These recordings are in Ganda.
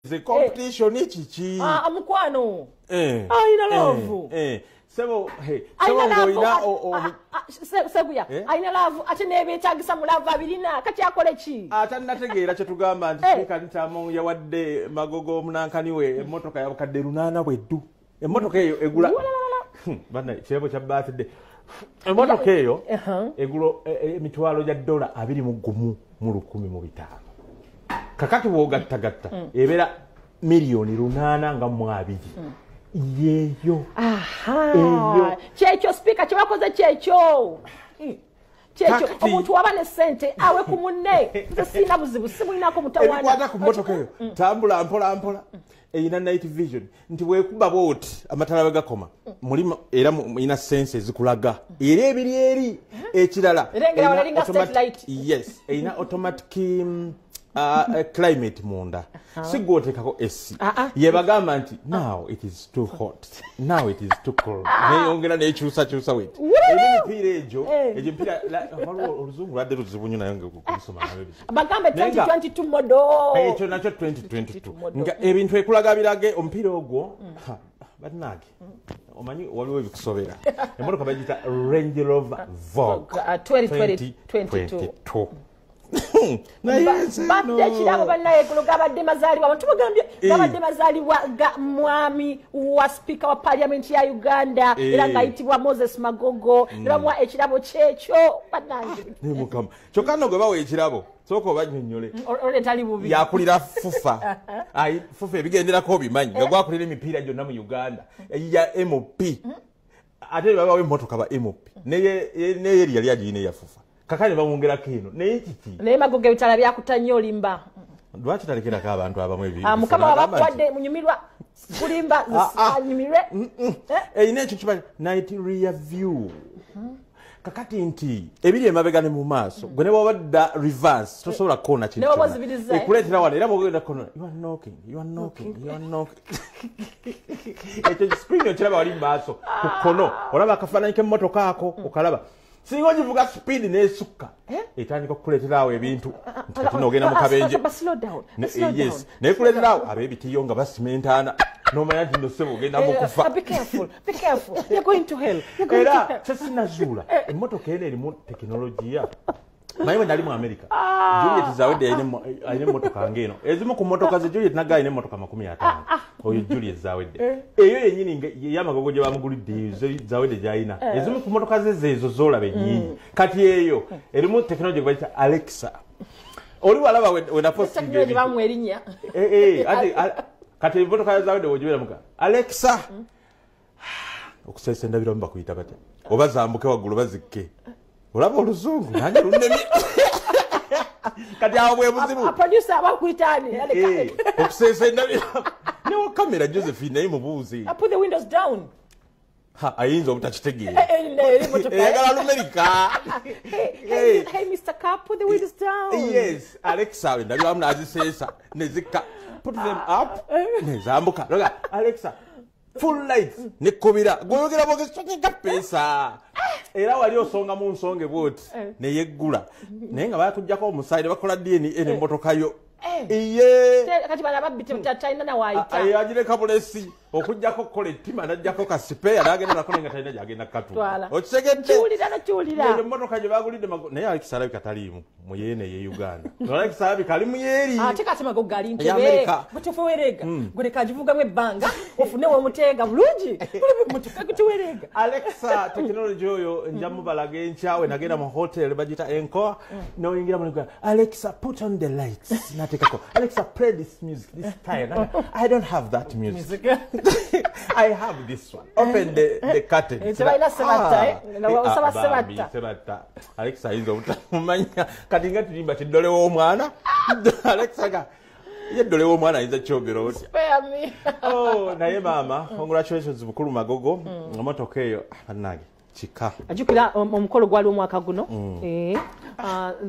The competition ichi. Amukwano. Aina love. Sebo hey. Sseguya. Aina love ate nebetagisa mu love abirina kati akole ki? Ate nategeera kye tugamba nti Sipiika ntamu yawadde Magogo munankaniwe emmotoka ya bukadde 8 bweddu. Emmotoka eyo egula. Bana kyebo kya birthday. Emmotoka eyo egulo emitwalo gya $21 mu 1,500. Kakati bw'ogattagatta ebeera miliyoni 8 nga mu 2. Yeyo. Eyo. Kyekyo Sipiika kye bakoze kyekyo. Kyekyo omuntu waba ne ssente awe ku munne. Sina buzibu simulinako mutawana. Ebikwata ku mmotoka eyo tambula mpola mpola. Eyina night vision nti weekuba booti amatala bagakoma mulima era ina sense ezikulaga era ebiri eri ekirala yes eyina automatic climate munda sigwotekako esi yebagamba nti now it is too hot now it is too cold neyongera nekyusa wet emipiira egyo emipiira oluzungu lwadde luzibu nnyo naye ngakusoma bagambe 2022 model ekyo nakyo 2022 nga ebintu ekulaga birage omupiira ogwo batnage omanyi waliwo ebikusobera emmotoka bagita Range Rover Vogue 2022 Badde kirabo bannaye gulo gabadde mazaalibwa abantu bagambye gabadde mazaalibwa ga mwami wa Sipiika wa Parliament ya Uganda era ngayitibwa Moses Magogo era mwa ekirabo kyekyo banange ne mukama kyokano gwe bawe ekirabo soko banyonyole ole tali bubi yakulira fufa ai fufa ebigenderako bimanyi nga gwakulira emipiira gyonna mu Uganda ya MOP ate baba we motoka ba MOP neye yali agine ya fufa kakane bamwongera kino naye kiki naye Magogo ebitala byakutanya olimba lwaki talekera abantu abamu ebi mukama wabakwadde munyumirwa kulimba anyumirwe eyina ekyo kiba night review kakati nti ebiri emabega ne mu maaso gwe ne wabadda reverse tosobola kona kintu ekuleetera wano era bwogenda kono you are knocking ekyo screen okiraba wali mu maaso ku kono olaba akafaananyi k'emmotoka ako okalaba singa ogivuga speed n'esukka etandika okukuleetera awo ebintu nti n'ogenda mu kabenje yes naye kuleetera awo ab'ebitiyo nga basimentaana n'omanya nti nosebo ogenda mu kufa be careful you're going to hell era kyesinazuula emmotoka eno erimu tekinologiya naye bwe nali mu America Juliet Zawedde ayina emmotoka ng'eno ezimu ku mmotoka ze Juliet naga ayina emmotoka 50 oyo Juliet Zawedde eyo yennyini y'Amagogo gye bamugulidde Zawedde gy'ayina ezimu ku mmotoka ze zeezo zoolaba ennyingi kati eyo erimu tekinologiya gwe bayita Alexa oli walaba we napostinga ebintu bamu erinnya kati emmotoka ya Zawedde wogibeera muka Alexa okuseesa endabiramu bakuyita batya oba zambuke waggulu bazikke olaba oluzungu nange lunnemi kati awo bwe buzibu producer abakuyitani okuseesa endabiramu newa kamera Josephine naye mubuuzi put the windows down ayinza obutakitegeera eyagala lumerika hey Mr. Car put the windows down yes Alexa endabiramu naziseesa nezikka put them up nezambuka loga Alexa full lights nekubira goyogera bogesonga pesa era wali osonga mu nsonge bwoti neyeggula naye nga bakujjako omusaire bakola DNA n'emmotoka yo iye kati bana babite mtataina na waita ayagire kabulesi okujjako kola ettima najjako ka spare nagenda nakolenga taina jagenda katu okisegedde kiwulira emmotoka gye bagulidde naye Alexander katalimu muyene ye Uganda Alexander kali muyeri ate kati Magogo ali ntebe butufu werega gole kajivuga mwe banga ofune we mutenga bulungi kuli mutuka kutuwerega Alexa technology oyo njamu balage enchawe nagenda mu hotel bajita Encore no ingira mu Alexa put on the lights natekako Alexa play this music this time I don't have that music I have this one open the curtain sebata Alexa izo utamanya katinga tulimba tidole w'omwana Alexa ga yedole w'omwana iza kyogero spare me naye mama congratulations bukulu Magogo emotoka eyo anage chika ajukira omukolo gwali omwaka guno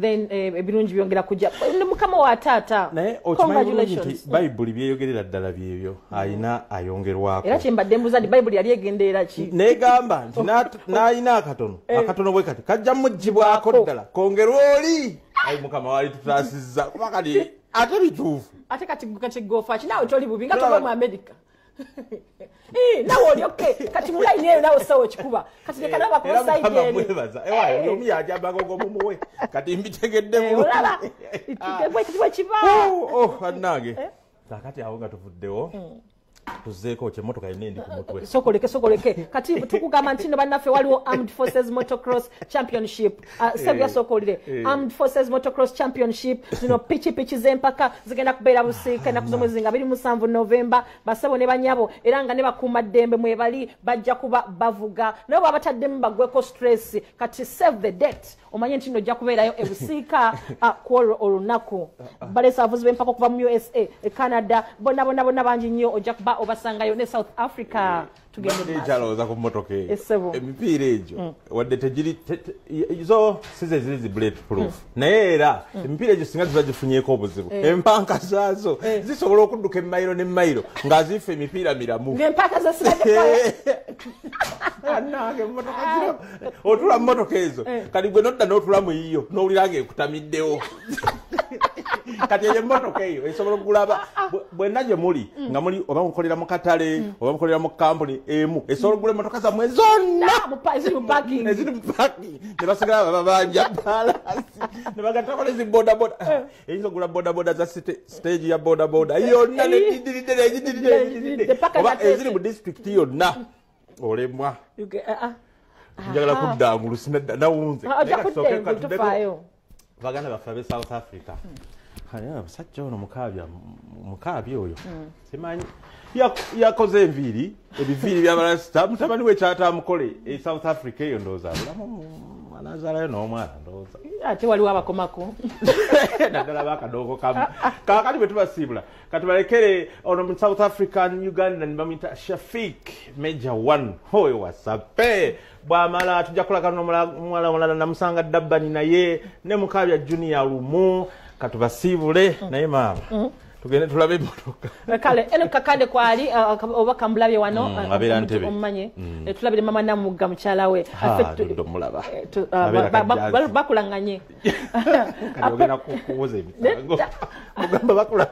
then ebirungi byongera kujja ne mukama wa tata congratulations Bible byeyogerera ddala byebyo ayina ayongerwako era kimbadde mbuza ndi Bible yali egendeera ki negamba nti naayina akatono bwe kati kajja mujjibwako ddala kongerwa oli ayi mukama wali tutasizza kuba kati ate bituufu ate kati gofa kinawe toli bubi nga toba mu America nawe oli okay kati mulayi neyo nawe sawo kikuba kati leka naba ku side eri ewa omi yaja Magogo mumuwe kati mbitegedde mu olaba itibwe kibaawo annange kakati awo nga tuvuddewo tuzeeko kyemmotoka yennendi ku mutwe sokoleke kati tukugamba nti no bannaffe waliwo Armed Forces Motocross Championship Sseguya sokolire Armed Forces Motocross Championship zino pichi z'empaka zigenda kubeera Busiika ennaku z'omwezi nga 27 November basebo ne banyabo era nga ne bakuuma ddembe mwebali bajja kuba bavuga nabo babataddemu bagweko stress kati save the date omanye nti nojja kubeerayo e Busiika ku olunaku balesa avuzi b'empaka okuva mu USA Canada bonna bangi nnyo ojja kuba obasangayo ne South Africa tugende njaloza ku mmotoka eyo emipiira egyo wadde tegiri zo size ziri bulletproof naye era emipiira egyo singa ziba gifunyeeko obuzibu empanka zaazo zisobola okudduka emmayiro n'emmayiro ng'azifa emipiira miramu ng'empaka zosigadde nange mmotoka zino otula mu mmotoka ezo kati gwe nodda n'otula mu yiyo n'owulira ng'ekutamiddewo kati eyo emmotoka eyo esobola okugula bwenna gye muli nga muli oba mukolera mu katale oba mukolera mu kampuni emu esobola okugula emmotoka zammwe zonna eziri mu parking ne basigala bababanja balasi ne bagattako ne zibodaboda eyinza okugula bodaboda za stage ya bodaboda yonna negidiridde oba eziri mu district yonna olemwa njagala kuddangulusi nawunze baganda baffe ab'e South Africa abasajja ono mukaabi oyo simanyi yakoze enviiri ebiviiri byabalasita mutabani we kyatamukole e South Africa eyo ndowooza abulamu anazaalayo n'omwana ndowooza ate waliwo abakomako naddala bakadoogo kamu kakati bwe tubasiibula katubalekere ono mu South African Uganda nibamuyita Shafiq Major 1 oyo wasape bwamala tujja kulagana n'omuwala omulala namusanga Dabbani naye ne Mukaabya Junior lumu katubasiibule naye maama tugende tulabe emmotoka kale eno kakande kwali oba kamulabye wano abeera Ntebe omumanye tulabire mama Namugga mukyala we mulaba bakulanganye kati ogenda kuwoza emisango mugamba bakula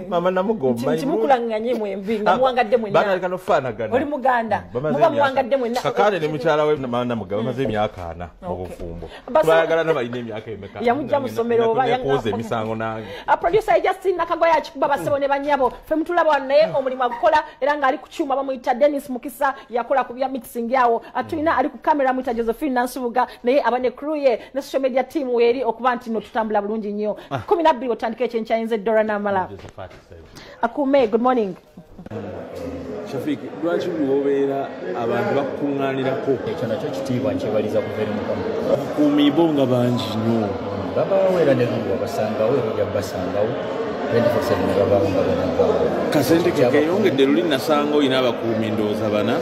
mama Namugga omumanyi timukulanganye mwembi nga muwangadde mwenna banaleka nofaanagana oli muganda muba muwangadde mwenna kakande ne mukyala we mama Namugga bamaze emyaka 4 mu bufumbo bayagalana balina emyaka emeka yamujja mu ssomero oba yakuwoza emisango nange producer Justin Nakagoya akikuba basebo ne banyabo fe mutulaba wano naye omulimu agukola era nga ali ku kyuma bamuyita Dennis Mukisa yakola ku bya mixing yawo atulina ali ku kamera muyita Josephine Nansubuga naye abane crew ye ne social media team weri okuba nti no tutambula bulungi nnyo 12 otandika ekyenkyayinze Dora Namala akume good morning Shafiq lwaki luwobeera abantu bakuŋŋaanirako ekyo nakyo kitiibwa nkyebaliza kuva eri Mukama bakuumi bo nga bangi nnyo babaweera ne luwa basangawo erujja basangawo 24/7 ne babaawo nga banaggawo kasente kekeyongedde luli nasanga olina abakuumi ndowooza bana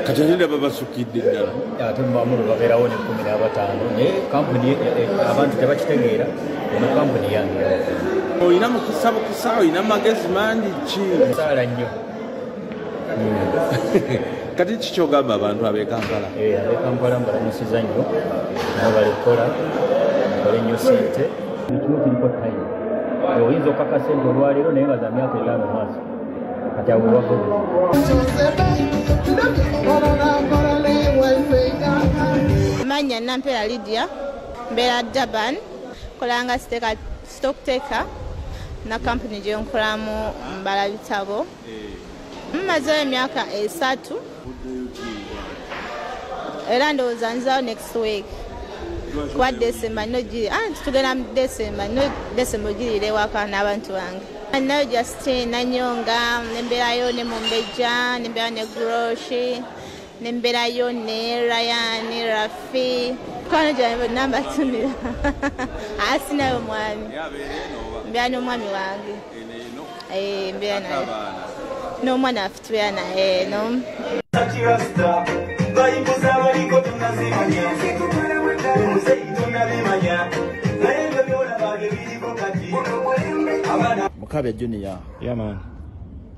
kati ate ndaba basukidde ddala ate mubamulu babeerawo ne 15 naye kampuni abantu tebakitegeera eno kampuni yange olina mukisa bukisa olina magezi mangi ki saala nnyo kati kikyogamba abantu ab'Ekampala ab'Ekampala mbalamusiza nnyo nabo bali kukola bakole nnyo sente ekimu kiriko time oyinza okaka sente olwaleero naye nga za myaka 5 maaso kati abo bakoze manya Nampera Lydia mbeera Durban kolanga stock taker na company gye nkolamu mbala bitabo mmazeyo emyaka 3 era ndowooza nzaawo next week kwa December tugenda mu December ogiriire ewaka n'abantu bange nayo Justin Nanyonga nembeerayo ne Mumbejja nembeera ne Groshi nembeerayo ne Ryan Rafi kano gyange namba tunira asinayo mwami mbeera n'omwami wange mbeera naye n'omwana waffe tubeera naye no Mukaabya Junior man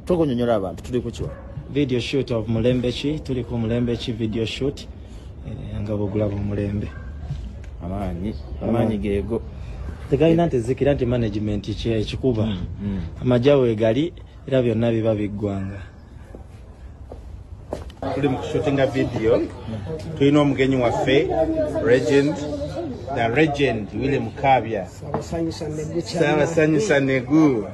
tokunyonyola abantu tuli kukiwa video shoot of Mulembechi tuli ku Mulembechi video shoot nga bogula mu Mulembe amaanyi geego tegalina ntezikira nti management ekikuba amajawe gali era byonna biba biggwanga. Tuli mu kushootinga video tulina omugenyi waffe the legend William Kabya Sabasanyusa Negu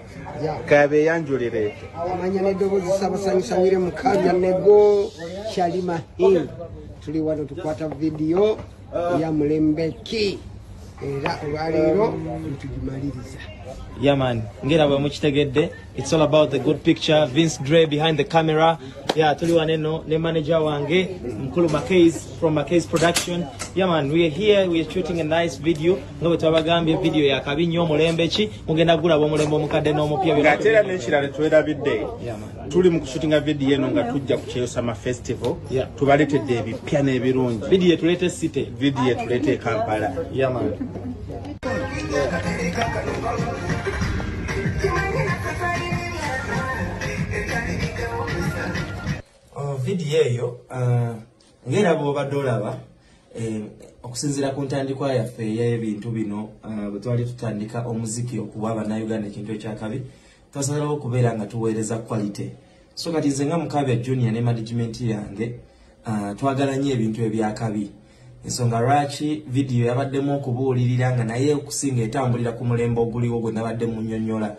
Kabe yanjulire amanya n'eddoboozi Sabasanyusa William Kabya Nego Shalima Hill tuli wano tukwata video ya mulembe ki era olwaleero tugimaliriza. Yeah man, ngera bwe mukitegedde, it's all about the good picture. Vince Dre behind the camera. Yeah, tuli waneno ne manager wange Mkulu Mackay's from Mackay's production. Yeah man, we are here, we are shooting a nice video. Ngo twabagambye video ya Kabinyo mulembe ki mugenda gula bo mulembe omukadde n'omupya byo. Ngatera n'ekirala twelabidde. Yeah man. Tuli mu kushootinga video eno nga tujja ku Cheyo Summer Festival. Yeah. Tubaletedde ebipya n'ebirungi. Video tulete City. Video tulete Kampala. Yeah man. Video eyo ngera bw'obadde olaba okusinziira ku ntandikwa yaffe ey'ebintu bino bwe twali tutandika omuziki okuwa Bannayuganda ekintu ekyakabi twasalawo okubeera nga tuweereza quality. So kati nze nga Mukabya Junior ne management yange twagala nnyo ebintu ebyakabi. Ensonga lwaki video yabaddemu okubuulirira nga naye okusinga etambulira ku mulembe oguliwo gwe nabadde munnyonnyola.